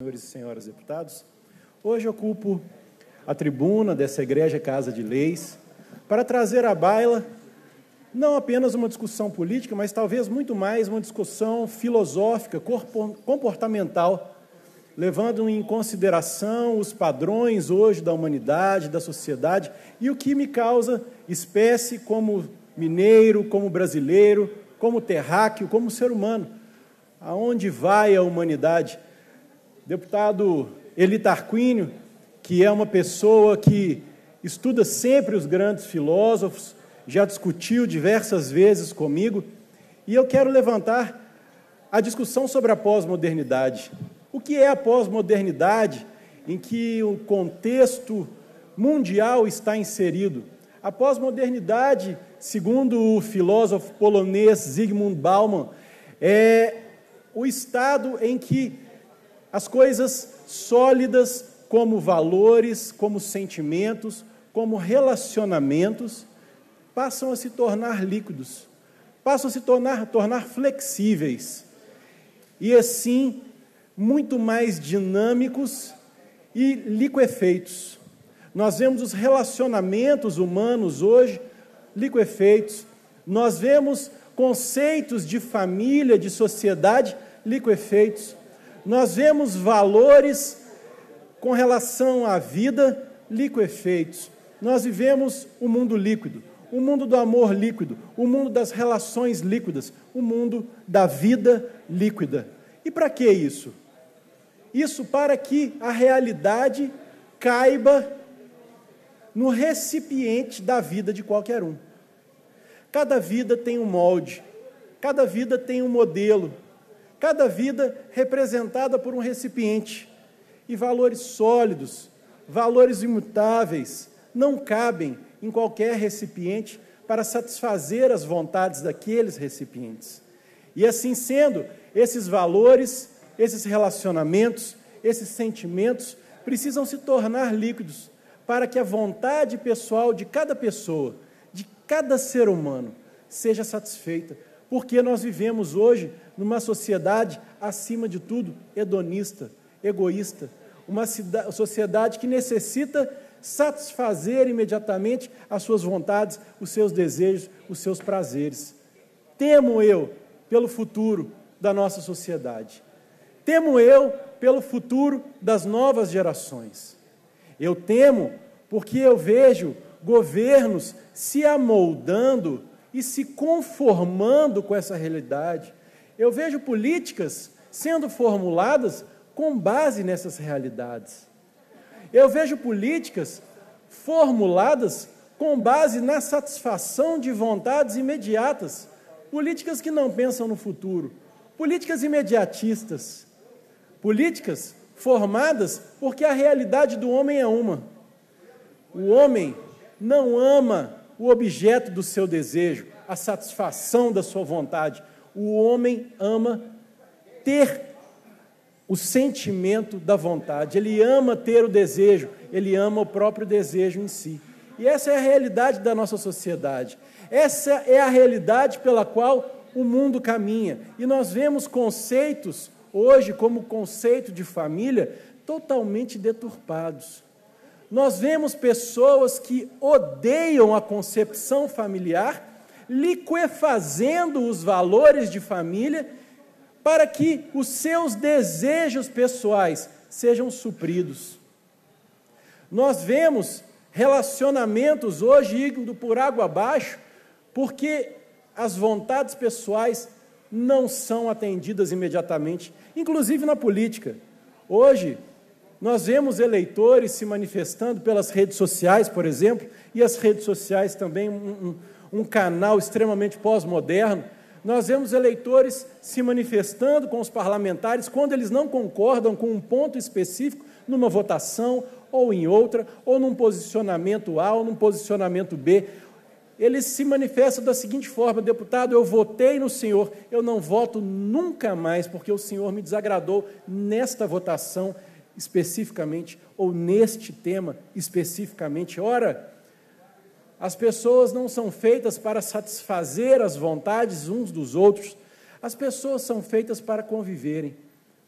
Senhores e senhoras deputados, hoje ocupo a tribuna dessa egrégia Casa de Leis para trazer à baila não apenas uma discussão política, mas talvez muito mais uma discussão filosófica, comportamental, levando em consideração os padrões hoje da humanidade, da sociedade, e o que me causa espécie como mineiro, como brasileiro, como terráqueo, como ser humano. Aonde vai a humanidade? Deputado Eli Tarquínio, que é uma pessoa que estuda sempre os grandes filósofos, já discutiu diversas vezes comigo, e eu quero levantar a discussão sobre a pós-modernidade. O que é a pós-modernidade em que o contexto mundial está inserido? A pós-modernidade, segundo o filósofo polonês Zygmunt Bauman, é o estado em que as coisas sólidas, como valores, como sentimentos, como relacionamentos, passam a se tornar líquidos, passam a se tornar flexíveis e, assim, muito mais dinâmicos e liquefeitos. Nós vemos os relacionamentos humanos hoje liquefeitos, nós vemos conceitos de família, de sociedade liquefeitos, nós vemos valores com relação à vida liquefeitos. Nós vivemos um mundo líquido, o mundo do amor líquido, o mundo das relações líquidas, o mundo da vida líquida. E para que isso? Isso para que a realidade caiba no recipiente da vida de qualquer um. Cada vida tem um molde, cada vida tem um modelo, cada vida representada por um recipiente. E valores sólidos, valores imutáveis, não cabem em qualquer recipiente para satisfazer as vontades daqueles recipientes. E assim sendo, esses valores, esses relacionamentos, esses sentimentos precisam se tornar líquidos para que a vontade pessoal de cada pessoa, de cada ser humano, seja satisfeita. Porque nós vivemos hoje numa sociedade, acima de tudo, hedonista, egoísta, uma sociedade que necessita satisfazer imediatamente as suas vontades, os seus desejos, os seus prazeres. Temo eu pelo futuro da nossa sociedade. Temo eu pelo futuro das novas gerações. Eu temo porque eu vejo governos se amoldando e se conformando com essa realidade. Eu vejo políticas sendo formuladas com base nessas realidades. Eu vejo políticas formuladas com base na satisfação de vontades imediatas, políticas que não pensam no futuro, políticas imediatistas, políticas formadas porque a realidade do homem é uma. O homem não ama o objeto do seu desejo, a satisfação da sua vontade. O homem ama ter o sentimento da vontade, ele ama ter o desejo, ele ama o próprio desejo em si. E essa é a realidade da nossa sociedade, essa é a realidade pela qual o mundo caminha. E nós vemos conceitos, hoje, como o conceito de família, totalmente deturpados. Nós vemos pessoas que odeiam a concepção familiar, liquefazendo os valores de família, para que os seus desejos pessoais sejam supridos. Nós vemos relacionamentos hoje indo por água abaixo, porque as vontades pessoais não são atendidas imediatamente, inclusive na política. Hoje, nós vemos eleitores se manifestando pelas redes sociais, por exemplo, e as redes sociais também, um canal extremamente pós-moderno. Nós vemos eleitores se manifestando com os parlamentares quando eles não concordam com um ponto específico numa votação ou em outra, ou num posicionamento A ou num posicionamento B. Eles se manifestam da seguinte forma: deputado, eu votei no senhor, eu não voto nunca mais porque o senhor me desagradou nesta votação especificamente, ou neste tema especificamente. Ora, as pessoas não são feitas para satisfazer as vontades uns dos outros, as pessoas são feitas para conviverem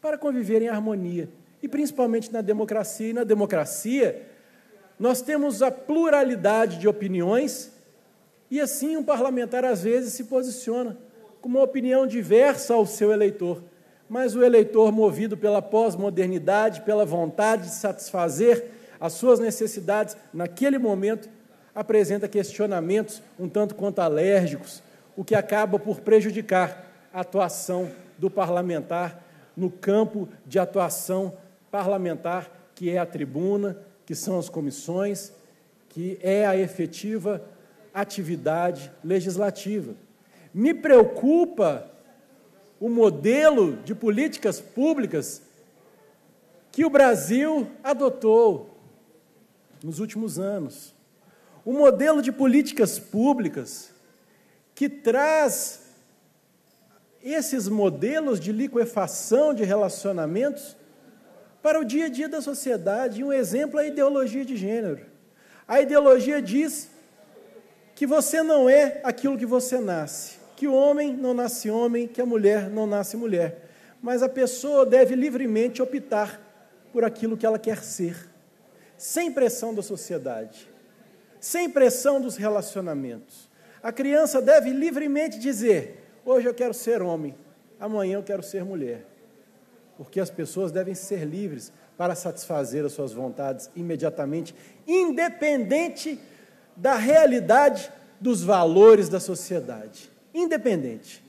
em harmonia. e principalmente na democracia. E na democracia, nós temos a pluralidade de opiniões, e assim um parlamentar às vezes se posiciona com uma opinião diversa ao seu eleitor, mas o eleitor, movido pela pós-modernidade, pela vontade de satisfazer as suas necessidades naquele momento, apresenta questionamentos um tanto quanto alérgicos, o que acaba por prejudicar a atuação do parlamentar no campo de atuação parlamentar, que é a tribuna, que são as comissões, que é a efetiva atividade legislativa. Me preocupa o modelo de políticas públicas que o Brasil adotou nos últimos anos. Um modelo de políticas públicas que traz esses modelos de liquefação de relacionamentos para o dia a dia da sociedade. E um exemplo é a ideologia de gênero. A ideologia diz que você não é aquilo que você nasce, que o homem não nasce homem, que a mulher não nasce mulher, mas a pessoa deve livremente optar por aquilo que ela quer ser, sem pressão da sociedade, sem pressão dos relacionamentos. A criança deve livremente dizer: hoje eu quero ser homem, amanhã eu quero ser mulher, porque as pessoas devem ser livres para satisfazer as suas vontades imediatamente, independente da realidade dos valores da sociedade, independente.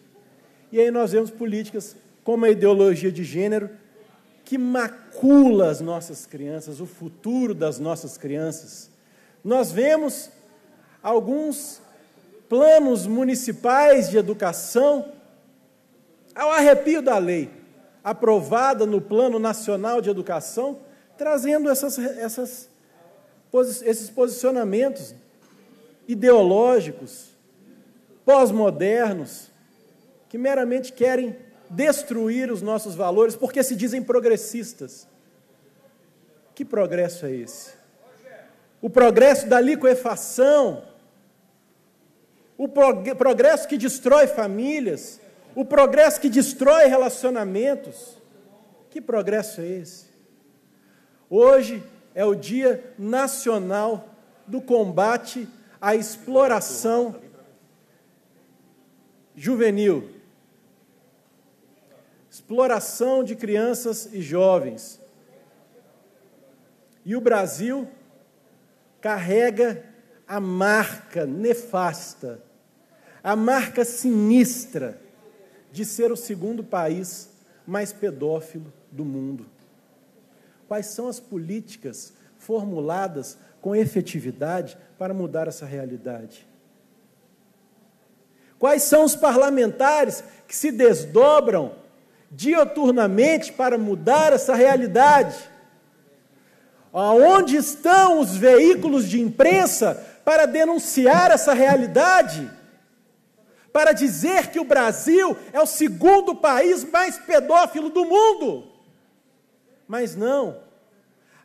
E aí nós vemos políticas como a ideologia de gênero, que macula as nossas crianças, o futuro das nossas crianças. Nós vemos alguns planos municipais de educação, ao arrepio da lei, aprovada no Plano Nacional de Educação, trazendo esses posicionamentos ideológicos, pós-modernos, que meramente querem destruir os nossos valores, porque se dizem progressistas. Que progresso é esse? O progresso da liquefação, o progresso que destrói famílias, o progresso que destrói relacionamentos. Que progresso é esse? Hoje é o Dia Nacional do Combate à Exploração Juvenil, exploração de crianças e jovens. E o Brasil carrega a marca nefasta, a marca sinistra de ser o segundo país mais pedófilo do mundo. Quais são as políticas formuladas com efetividade para mudar essa realidade? Quais são os parlamentares que se desdobram dioturnamente para mudar essa realidade? Onde estão os veículos de imprensa para denunciar essa realidade? Para dizer que o Brasil é o segundo país mais pedófilo do mundo? Mas não,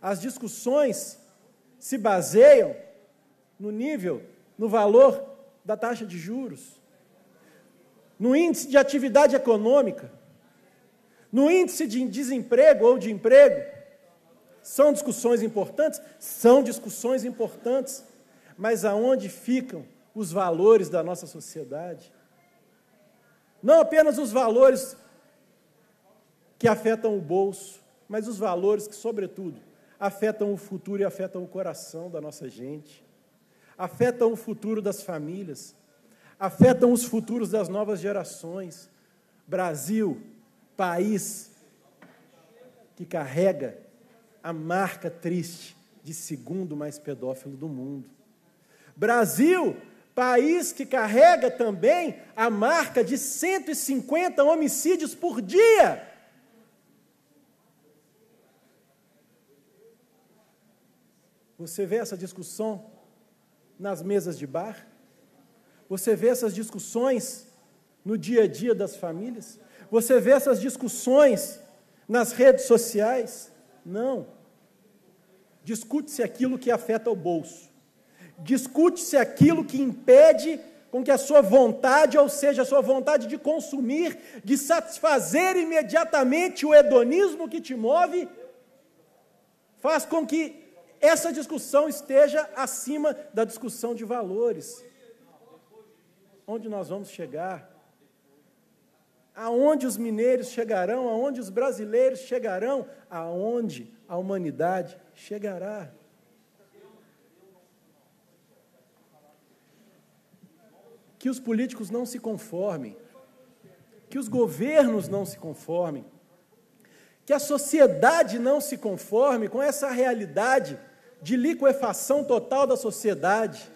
as discussões se baseiam no nível, no valor da taxa de juros, no índice de atividade econômica, no índice de desemprego ou de emprego. São discussões importantes? São discussões importantes, mas aonde ficam os valores da nossa sociedade? Não apenas os valores que afetam o bolso, mas os valores que, sobretudo, afetam o futuro e afetam o coração da nossa gente, afetam o futuro das famílias, afetam os futuros das novas gerações. Brasil, país que carrega a marca triste de segundo mais pedófilo do mundo. Brasil, país que carrega também a marca de 150 homicídios por dia. Você vê essa discussão nas mesas de bar? Você vê essas discussões no dia a dia das famílias? Você vê essas discussões nas redes sociais? Não. Discute-se aquilo que afeta o bolso. Discute-se aquilo que impede com que a sua vontade, ou seja, a sua vontade de consumir, de satisfazer imediatamente o hedonismo que te move, faz com que essa discussão esteja acima da discussão de valores. Onde nós vamos chegar? Aonde os mineiros chegarão? Aonde os brasileiros chegarão? Aonde a humanidade chegará? Que os políticos não se conformem, que os governos não se conformem, que a sociedade não se conforme com essa realidade de liquefação total da sociedade.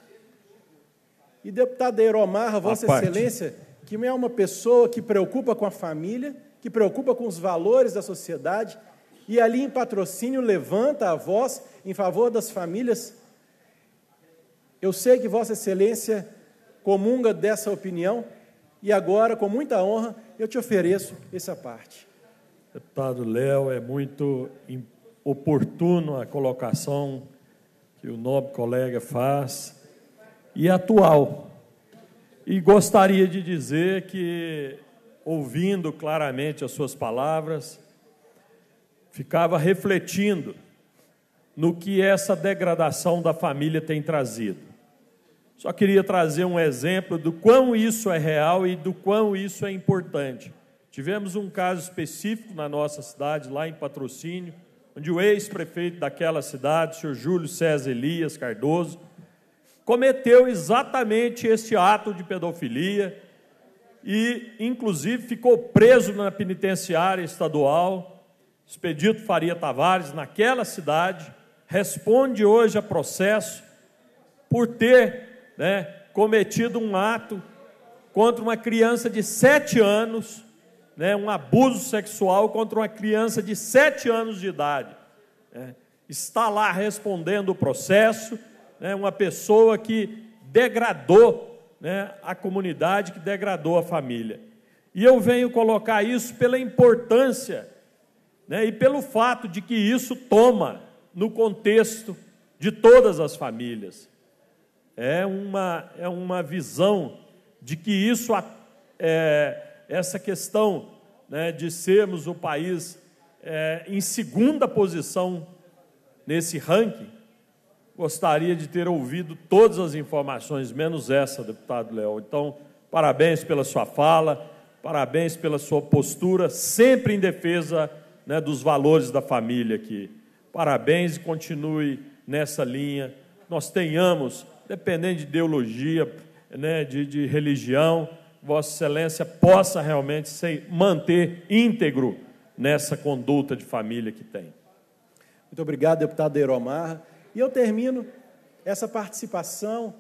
E, deputado Ayromar, Vossa Excelência, que é uma pessoa que preocupa com a família, que preocupa com os valores da sociedade, e ali em Patrocínio levanta a voz em favor das famílias. Eu sei que Vossa Excelência comunga dessa opinião, e agora, com muita honra, eu te ofereço essa parte. Deputado Léo, é muito oportuno a colocação que o nobre colega faz, e atual. E gostaria de dizer que, ouvindo claramente as suas palavras, ficava refletindo no que essa degradação da família tem trazido. Só queria trazer um exemplo do quão isso é real e do quão isso é importante. Tivemos um caso específico na nossa cidade, lá em Patrocínio, onde o ex-prefeito daquela cidade, o senhor Júlio César Elias Cardoso, cometeu exatamente este ato de pedofilia e, inclusive, ficou preso na penitenciária estadual. Expedito Faria Tavares, naquela cidade, responde hoje a processo por ter cometido um ato contra uma criança de 7 anos, um abuso sexual contra uma criança de 7 anos de idade. Está lá respondendo o processo, uma pessoa que degradou a comunidade, que degradou a família. E eu venho colocar isso pela importância e pelo fato de que isso toma no contexto de todas as famílias. É uma visão de que isso, essa questão de sermos o país em segunda posição nesse ranking, gostaria de ter ouvido todas as informações, menos essa, deputado Léo. Então, parabéns pela sua fala, parabéns pela sua postura, sempre em defesa dos valores da família aqui. Parabéns e continue nessa linha. Nós tenhamos, dependendo de ideologia, de religião, Vossa Excelência possa realmente se manter íntegro nessa conduta de família que tem. Muito obrigado, deputado Ayromar. E eu termino essa participação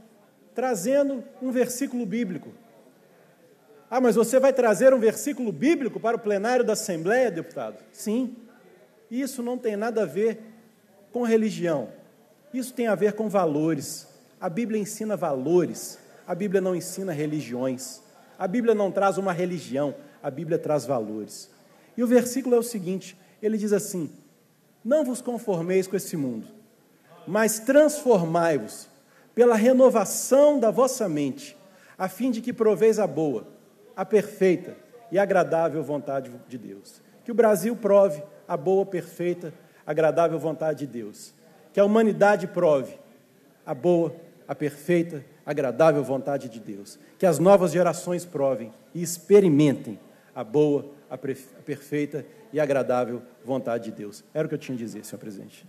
trazendo um versículo bíblico. Ah, mas você vai trazer um versículo bíblico para o plenário da Assembleia, deputado? Sim. Isso não tem nada a ver com religião. Isso tem a ver com valores. A Bíblia ensina valores. A Bíblia não ensina religiões. A Bíblia não traz uma religião. A Bíblia traz valores. E o versículo é o seguinte, ele diz assim: não vos conformeis com esse mundo, mas transformai-vos pela renovação da vossa mente, a fim de que proveis a boa, a perfeita e agradável vontade de Deus. Que o Brasil prove a boa, perfeita, agradável vontade de Deus. Que a humanidade prove a boa, a perfeita, agradável vontade de Deus. Que as novas gerações provem e experimentem a boa, a perfeita e agradável vontade de Deus. Era o que eu tinha a dizer, senhor presidente.